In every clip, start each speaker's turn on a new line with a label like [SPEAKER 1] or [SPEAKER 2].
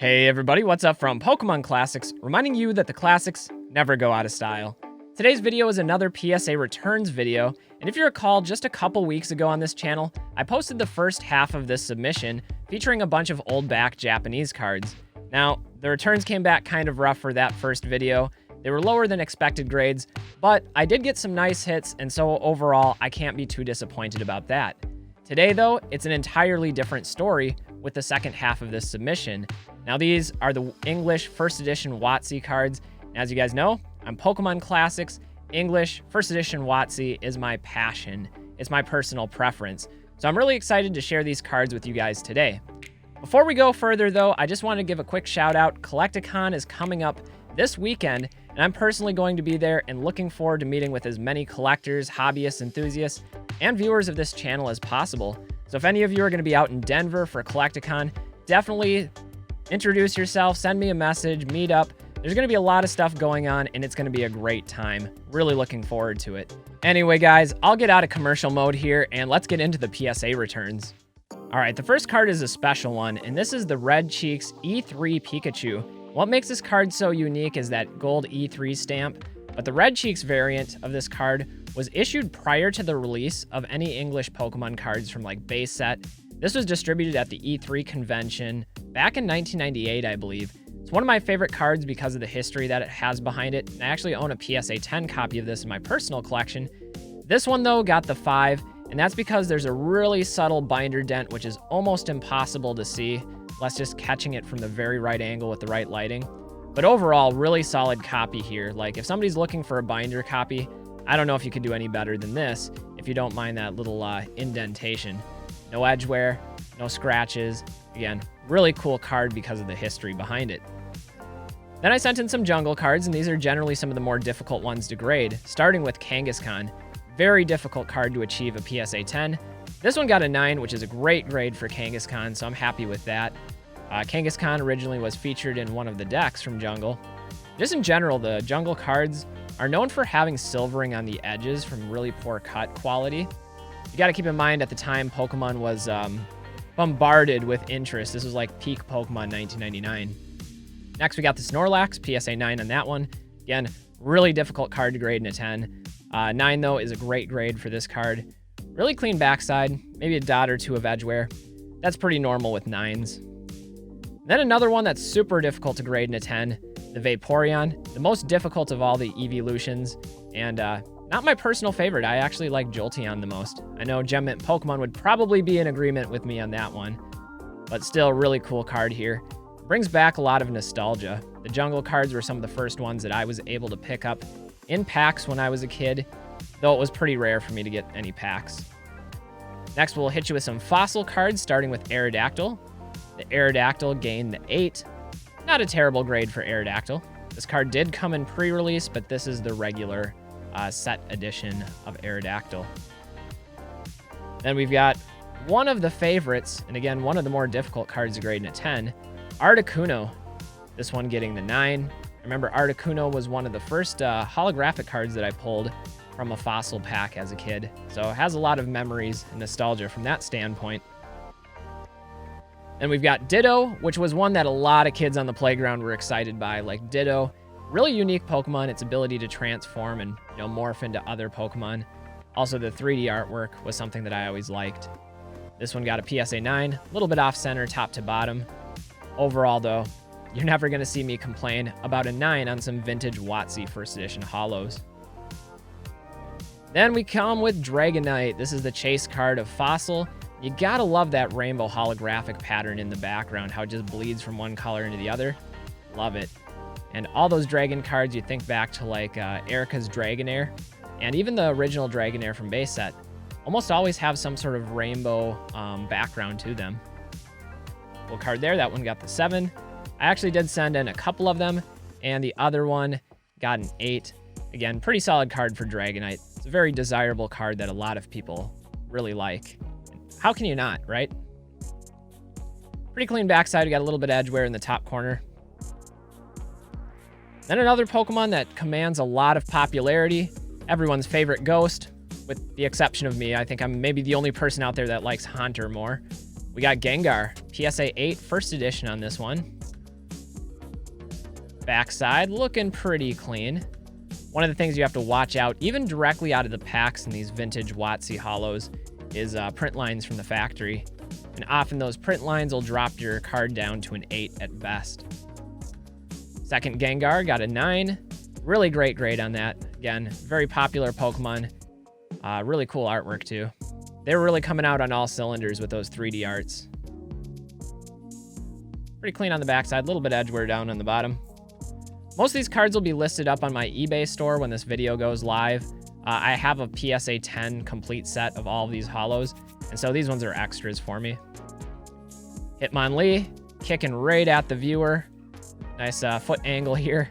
[SPEAKER 1] Hey everybody, what's up from Pokemon Classics, reminding you that the classics never go out of style. Today's video is another PSA Returns video, and if you recall, just a couple weeks ago on this channel, I posted the first half of this submission featuring a bunch of old back Japanese cards. Now, the returns came back kind of rough for that first video. They were lower than expected grades, but I did get some nice hits, and so overall, I can't be too disappointed about that. Today though, it's an entirely different story with the second half of this submission. Now these are the English first edition WOTC cards. As you guys know, I'm Pokemon Classics. English first edition WOTC is my passion. It's my personal preference. So I'm really excited to share these cards with you guys today. Before we go further though, I just want to give a quick shout out. Collecticon is coming up this weekend, and I'm personally going to be there and looking forward to meeting with as many collectors, hobbyists, enthusiasts, and viewers of this channel as possible. So if any of you are going to be out in Denver for Collecticon, definitely introduce yourself, send me a message, meet up. There's going to be a lot of stuff going on, and it's going to be a great time. Really looking forward to it. Anyway, guys, I'll get out of commercial mode here, and let's get into the PSA returns. All right, the first card is a special one, and this is the Red Cheeks E3 Pikachu. What makes this card so unique is that gold E3 stamp, but the Red Cheeks variant of this card was issued prior to the release of any English Pokemon cards from like base set. This was distributed at the E3 convention back in 1998, I believe. It's one of my favorite cards because of the history that it has behind it. I actually own a PSA 10 copy of this in my personal collection. This one though got the 5, and that's because there's a really subtle binder dent which is almost impossible to see, unless just catching it from the very right angle with the right lighting. But overall, really solid copy here. Like if somebody's looking for a binder copy, I don't know if you could do any better than this, if you don't mind that little indentation. No edge wear, no scratches. Again, really cool card because of the history behind it. Then I sent in some jungle cards, and these are generally some of the more difficult ones to grade, starting with Kangaskhan. Very difficult card to achieve a PSA 10. This one got a 9, which is a great grade for Kangaskhan, so I'm happy with that. Kangaskhan originally was featured in one of the decks from Jungle. Just in general, the Jungle cards are known for having silvering on the edges from really poor cut quality. You got to keep in mind at the time Pokemon was bombarded with interest. This was like peak Pokemon 1999. Next we got the Snorlax, PSA 9 on that one. Again, really difficult card to grade in a 10. 9 though is a great grade for this card. Really clean backside, maybe a dot or two of edge wear. That's pretty normal with 9s. Then another one that's super difficult to grade in a 10, the Vaporeon, the most difficult of all the evolutions, and not my personal favorite. I actually like Jolteon the most. I know Gem Mint Pokemon would probably be in agreement with me on that one, but still really cool card here. Brings back a lot of nostalgia. The Jungle cards were some of the first ones that I was able to pick up in packs when I was a kid, though it was pretty rare for me to get any packs. Next, we'll hit you with some fossil cards, starting with Aerodactyl. The Aerodactyl gained the 8. Not a terrible grade for Aerodactyl. This card did come in pre-release, but this is the regular set edition of Aerodactyl. Then we've got one of the favorites, and again, one of the more difficult cards to grade in a 10, Articuno. This one getting the 9. Remember, Articuno was one of the first holographic cards that I pulled from a fossil pack as a kid, so it has a lot of memories and nostalgia from that standpoint. Then we've got Ditto, which was one that a lot of kids on the playground were excited by. Like Ditto, really unique Pokemon, its ability to transform and morph into other Pokemon. Also, the 3D artwork was something that I always liked. This one got a PSA 9, a little bit off center, top to bottom. Overall, though, you're never going to see me complain about a 9 on some vintage WOTC first edition holos. Then we come with Dragonite. This is the chase card of Fossil. You gotta love that rainbow holographic pattern in the background, how it just bleeds from one color into the other. Love it. And all those dragon cards, you think back to like Erica's Dragonair, and even the original Dragonair from base set, almost always have some sort of rainbow background to them. Cool card there, that one got the 7. I actually did send in a couple of them, and the other one got an 8. Again, pretty solid card for Dragonite. It's a very desirable card that a lot of people really like. How can you not, right? Pretty clean backside. We got a little bit of edge wear in the top corner. Then another Pokemon that commands a lot of popularity. Everyone's favorite Ghost, with the exception of me. I think I'm maybe the only person out there that likes Haunter more. We got Gengar, PSA 8, first edition on this one. Backside looking pretty clean. One of the things you have to watch out, even directly out of the packs in these vintage WOTC holos, is print lines from the factory. And often those print lines will drop your card down to an 8 at best. Second Gengar got a 9. Really great grade on that. Again, very popular Pokemon. Really cool artwork too. They were really coming out on all cylinders with those 3D arts. Pretty clean on the backside, a little bit edge wear down on the bottom. Most of these cards will be listed up on my eBay store when this video goes live. I have a PSA 10 complete set of all of these holos, and so these ones are extras for me. Hitmonlee, kicking right at the viewer. Nice foot angle here.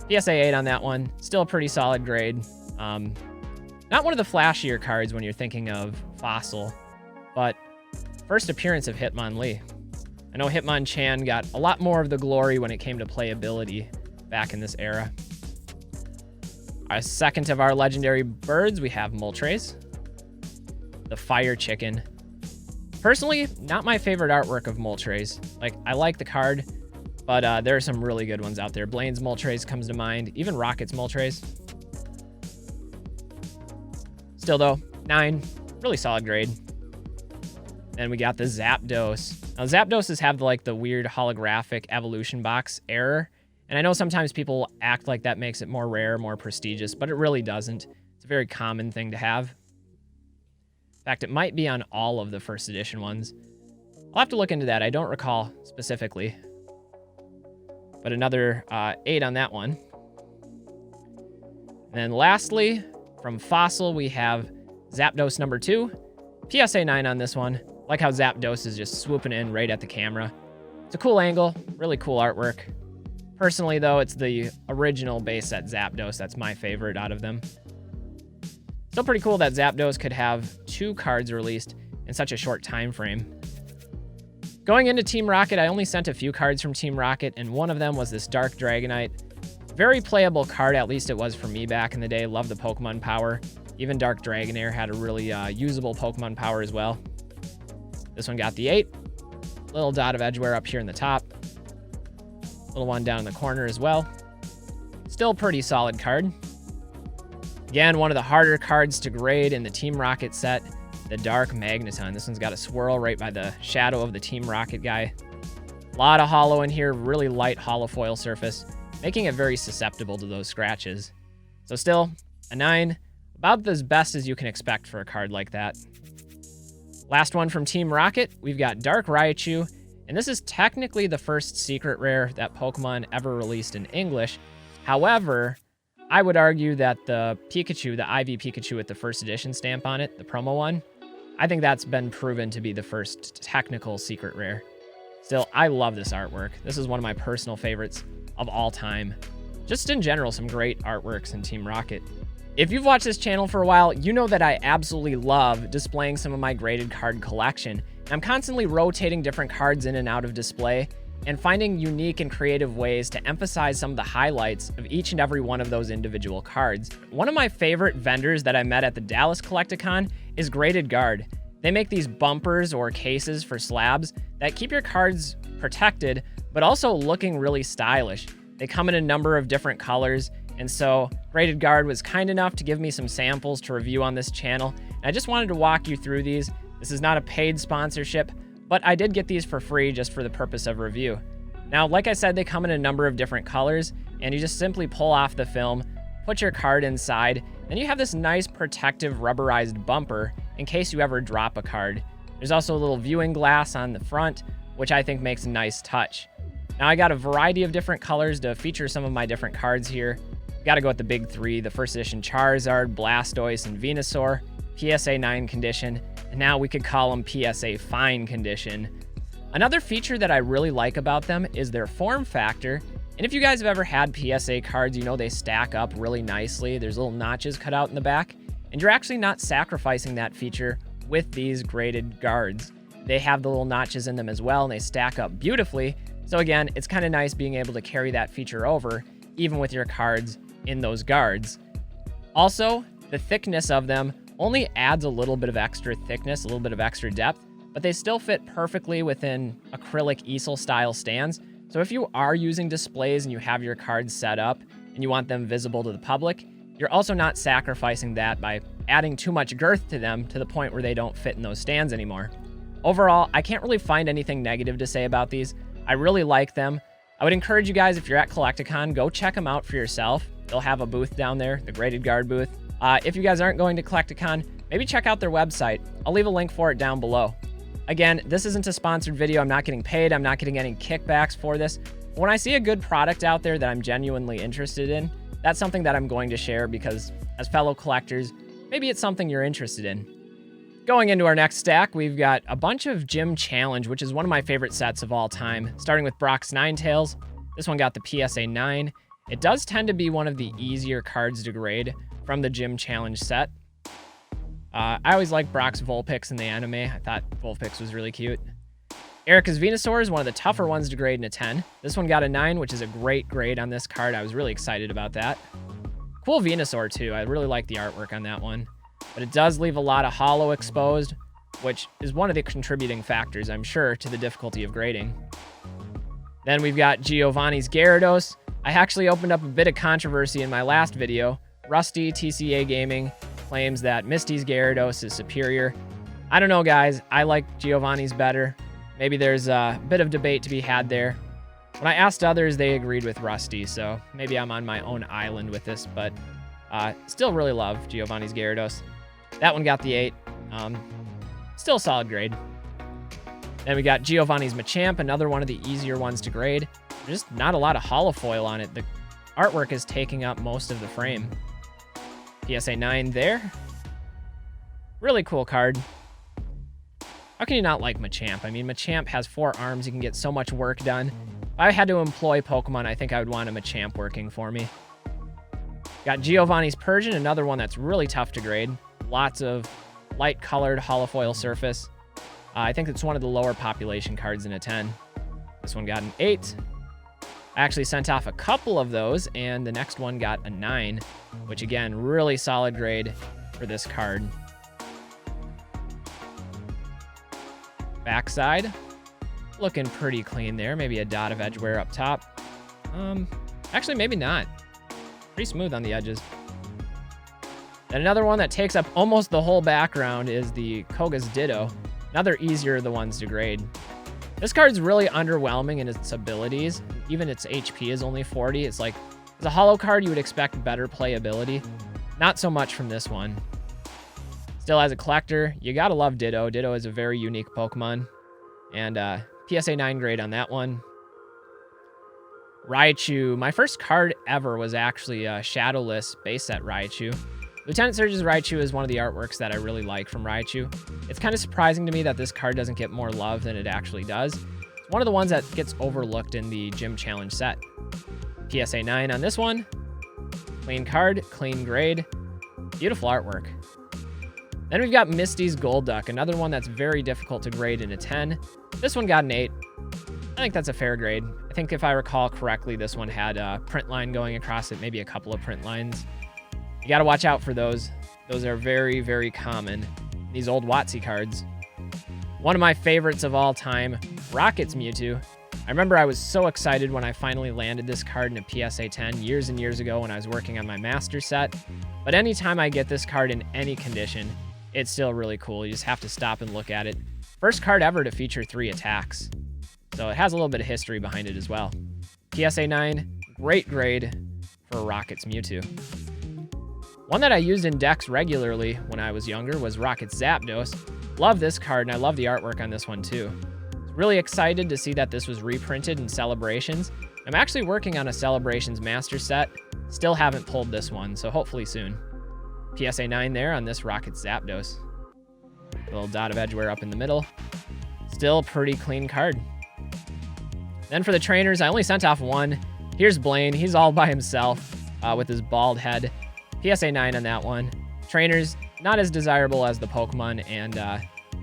[SPEAKER 1] PSA 8 on that one. Still a pretty solid grade. Not one of the flashier cards when you're thinking of Fossil, but first appearance of Hitmonlee. I know Hitmonchan got a lot more of the glory when it came to playability back in this era. Our second of our legendary birds, we have Moltres, the Fire Chicken. Personally, not my favorite artwork of Moltres. Like, I like the card, but there are some really good ones out there. Blaine's Moltres comes to mind, even Rocket's Moltres. Still though, 9, really solid grade. Then we got the Zapdos. Now Zapdoses have like the weird holographic evolution box error. And I know sometimes people act like that makes it more rare, more prestigious, but it really doesn't. It's a very common thing to have. In fact, it might be on all of the first edition ones. I'll have to look into that. I don't recall specifically. But another 8 on that one. And then lastly, from Fossil, we have Zapdos number 2. PSA 9 on this one. Like how Zapdos is just swooping in right at the camera. It's a cool angle, really cool artwork. Personally, though, it's the original base set Zapdos that's my favorite out of them. Still pretty cool that Zapdos could have 2 cards released in such a short time frame. Going into Team Rocket, I only sent a few cards from Team Rocket, and one of them was this Dark Dragonite. Very playable card, at least it was for me back in the day. Love the Pokemon power. Even Dark Dragonair had a really usable Pokemon power as well. This one got the 8. Little dot of edgeware up here in the top. Little one down in the corner as well. Still pretty solid card. Again, one of the harder cards to grade in the Team Rocket set, the Dark Magneton. This one's got a swirl right by the shadow of the Team Rocket guy. A lot of holo in here, really light holo foil surface, making it very susceptible to those scratches. So still, a 9, about as best as you can expect for a card like that. Last one from Team Rocket, we've got Dark Raichu, and this is technically the first secret rare that Pokemon ever released in English. However, I would argue that the Pikachu, the IV Pikachu with the first edition stamp on it, the promo one, I think that's been proven to be the first technical secret rare. Still, I love this artwork. This is one of my personal favorites of all time. Just in general, some great artworks in Team Rocket. If you've watched this channel for a while, you know that I absolutely love displaying some of my graded card collection. I'm constantly rotating different cards in and out of display and finding unique and creative ways to emphasize some of the highlights of each and every one of those individual cards. One of my favorite vendors that I met at the Dallas Collecticon is Graded Guard. They make these bumpers or cases for slabs that keep your cards protected, but also looking really stylish. They come in a number of different colors, and so Graded Guard was kind enough to give me some samples to review on this channel. And I just wanted to walk you through these. This is not a paid sponsorship, but I did get these for free just for the purpose of review. Now, like I said, they come in a number of different colors, and you just simply pull off the film, put your card inside, and you have this nice protective rubberized bumper in case you ever drop a card. There's also a little viewing glass on the front, which I think makes a nice touch. Now, I got a variety of different colors to feature some of my different cards here. Gotta go with the big 3, the first edition Charizard, Blastoise, and Venusaur, PSA 9 condition, and now we could call them PSA fine condition. Another feature that I really like about them is their form factor, and if you guys have ever had PSA cards, you know they stack up really nicely. There's little notches cut out in the back, and you're actually not sacrificing that feature with these graded guards. They have the little notches in them as well, and they stack up beautifully. So again, it's kind of nice being able to carry that feature over, even with your cards in those guards. Also, the thickness of them only adds a little bit of extra thickness, a little bit of extra depth, but they still fit perfectly within acrylic easel style stands, So if you are using displays and you have your cards set up and you want them visible to the public, you're also not sacrificing that by adding too much girth to them to the point where they don't fit in those stands anymore. Overall, I can't really find anything negative to say about these. I really like them. I would encourage you guys, if you're at Collecticon, go check them out for yourself. They'll have a booth down there, the graded guard booth. If you guys aren't going to Collecticon, maybe check out their website. I'll leave a link for it down below. Again, this isn't a sponsored video. I'm not getting paid. I'm not getting any kickbacks for this. When I see a good product out there that I'm genuinely interested in, that's something that I'm going to share because as fellow collectors, maybe it's something you're interested in. Going into our next stack, we've got a bunch of Gym Challenge, which is one of my favorite sets of all time, starting with Brock's Ninetales. This one got the PSA 9. It does tend to be one of the easier cards to grade from the Gym Challenge set. I always liked Brock's Vulpix in the anime. I thought Vulpix was really cute. Erica's Venusaur is one of the tougher ones to grade in a 10. This one got a 9, which is a great grade on this card. I was really excited about that. Cool Venusaur, too. I really like the artwork on that one. But it does leave a lot of holo exposed, which is one of the contributing factors, I'm sure, to the difficulty of grading. Then we've got Giovanni's Gyarados. I actually opened up a bit of controversy in my last video. Rusty TCA Gaming claims that Misty's Gyarados is superior. I don't know, guys. I like Giovanni's better. Maybe there's a bit of debate to be had there. When I asked others, they agreed with Rusty, so maybe I'm on my own island with this, but still really love Giovanni's Gyarados. That one got the 8. Still a solid grade. Then we got Giovanni's Machamp, another one of the easier ones to grade. There's just not a lot of holofoil on it. The artwork is taking up most of the frame. PSA 9 there. Really cool card. How can you not like Machamp? I mean, Machamp has 4 arms. You can get so much work done. If I had to employ Pokemon, I think I would want a Machamp working for me. Got Giovanni's Persian, another one that's really tough to grade. Lots of light-colored holofoil surface. I think it's one of the lower population cards in a 10. This one got an 8. I actually sent off a couple of those, and the next one got a 9, which, again, really solid grade for this card. Backside, looking pretty clean there. Maybe a dot of edge wear up top. Actually, maybe not. Pretty smooth on the edges. And another one that takes up almost the whole background is the Koga's Ditto. Another easier of the ones to grade. This card's really underwhelming in its abilities. Even its HP is only 40. It's like, as a holo card, you would expect better playability. Not so much from this one. Still, as a collector, you gotta love Ditto. Ditto is a very unique Pokemon. And PSA 9 grade on that one. Raichu. My first card ever was actually a Shadowless base set Raichu. Lieutenant Surge's Raichu is one of the artworks that I really like from Raichu. It's kind of surprising to me that this card doesn't get more love than it actually does. It's one of the ones that gets overlooked in the Gym Challenge set. PSA 9 on this one. Clean card, clean grade. Beautiful artwork. Then we've got Misty's Golduck, another one that's very difficult to grade in a 10. This one got an 8. I think that's a fair grade. I think if I recall correctly, this one had a print line going across it, maybe a couple of print lines. You gotta watch out for those. Those are very, very common. These old WOTC cards. One of my favorites of all time, Rocket's Mewtwo. I remember I was so excited when I finally landed this card in a PSA 10 years and years ago when I was working on my master set. But anytime I get this card in any condition, it's still really cool. You just have to stop and look at it. First card ever to feature 3 attacks. So it has a little bit of history behind it as well. PSA 9, great grade for Rocket's Mewtwo. One that I used in decks regularly when I was younger was Rocket's Zapdos. Love this card, and I love the artwork on this one too. Really excited to see that this was reprinted in Celebrations. I'm actually working on a Celebrations master set. Still haven't pulled this one, so hopefully soon. PSA 9 there on this Rocket's Zapdos. A little dot of edgeware up in the middle. Still a pretty clean card. Then for the trainers, I only sent off one. Here's Blaine. He's all by himself with his bald head. PSA 9 on that one. Trainers, not as desirable as the Pokemon and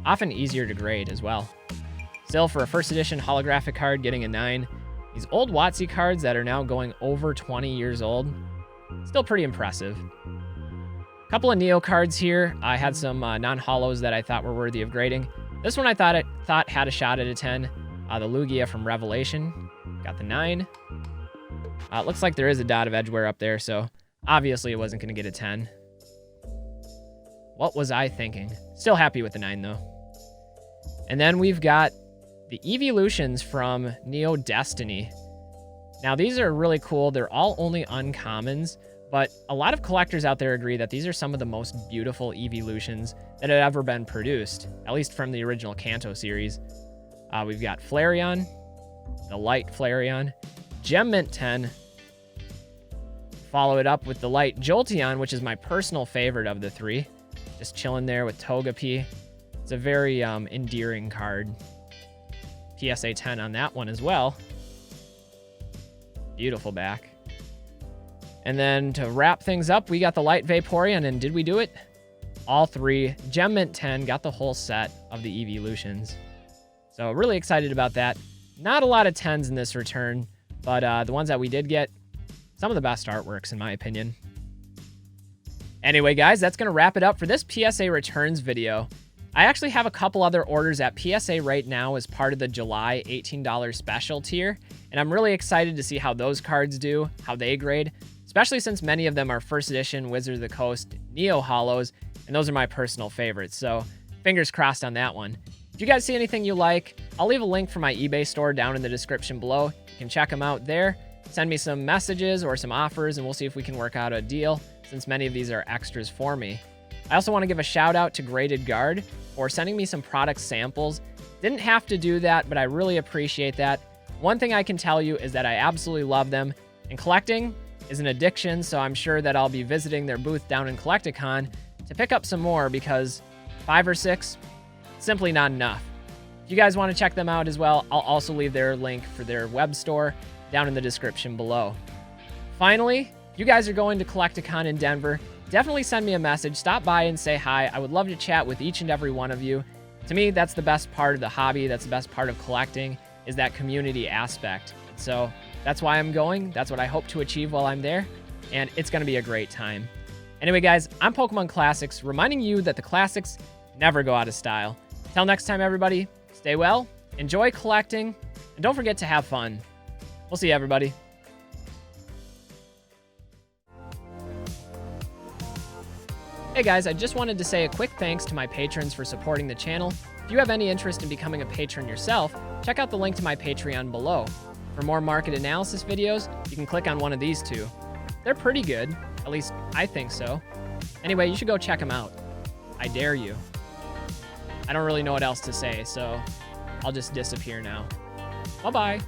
[SPEAKER 1] often easier to grade as well. Still, for a first edition holographic card, getting a 9. These old WOTC cards that are now going over 20 years old, still pretty impressive. Couple of Neo cards here. I had some non-holos that I thought were worthy of grading. This one I thought had a shot at a 10. The Lugia from Revelation Got the 9. It looks like there is a dot of edgeware up there, so obviously it wasn't going to get a 10. What was I thinking? Still happy with the 9, though. And then we've got the Evolutions from Neo Destiny. Now, these are really cool. They're all only uncommons, but a lot of collectors out there agree that these are some of the most beautiful Evolutions that have ever been produced, at least from the original Kanto series. We've got Flareon, the Light Flareon, Gem Mint 10. Follow it up with the Light Jolteon, which is my personal favorite of the 3. Just chilling there with Togepi. It's a very endearing card. PSA 10 on that one as well. Beautiful back. And then to wrap things up, we got the Light Vaporeon, and did we do it? All 3. Gem Mint 10 got the whole set of the Evolutions. So really excited about that. Not a lot of 10s in this return, but the ones that we did get, some of the best artworks in my opinion. Anyway, guys, that's going to wrap it up for this PSA Returns video. I actually have a couple other orders at PSA right now as part of the July $18 special tier, and I'm really excited to see how those cards do, how they grade, especially since many of them are first edition Wizard of the Coast Neo Holos, and those are my personal favorites, so fingers crossed on that one. If you guys see anything you like, I'll leave a link for my eBay store down in the description below. You can check them out there, send me some messages or some offers, and we'll see if we can work out a deal, since many of these are extras for me. I also want to give a shout out to Graded Guard for sending me some product samples. Didn't have to do that, but I really appreciate that. One thing I can tell you is that I absolutely love them, and collecting is an addiction, so I'm sure that I'll be visiting their booth down in Collecticon to pick up some more, because 5 or 6, simply not enough. If you guys want to check them out as well, I'll also leave their link for their web store down in the description below. Finally, if you guys are going to Collecticon in Denver, definitely send me a message, stop by and say hi. I would love to chat with each and every one of you. To me, that's the best part of the hobby, that's the best part of collecting, is that community aspect. So that's why I'm going, that's what I hope to achieve while I'm there, and it's going to be a great time. Anyway, guys, I'm Pokemon Classics, reminding you that the classics never go out of style. Till next time, everybody, stay well, enjoy collecting, and don't forget to have fun. We'll see you, everybody. Hey guys, I just wanted to say a quick thanks to my patrons for supporting the channel. If you have any interest in becoming a patron yourself, check out the link to my Patreon below. For more market analysis videos, you can click on one of these 2. They're pretty good, at least I think so. Anyway, you should go check them out. I dare you. I don't really know what else to say, so I'll just disappear now. Bye-bye.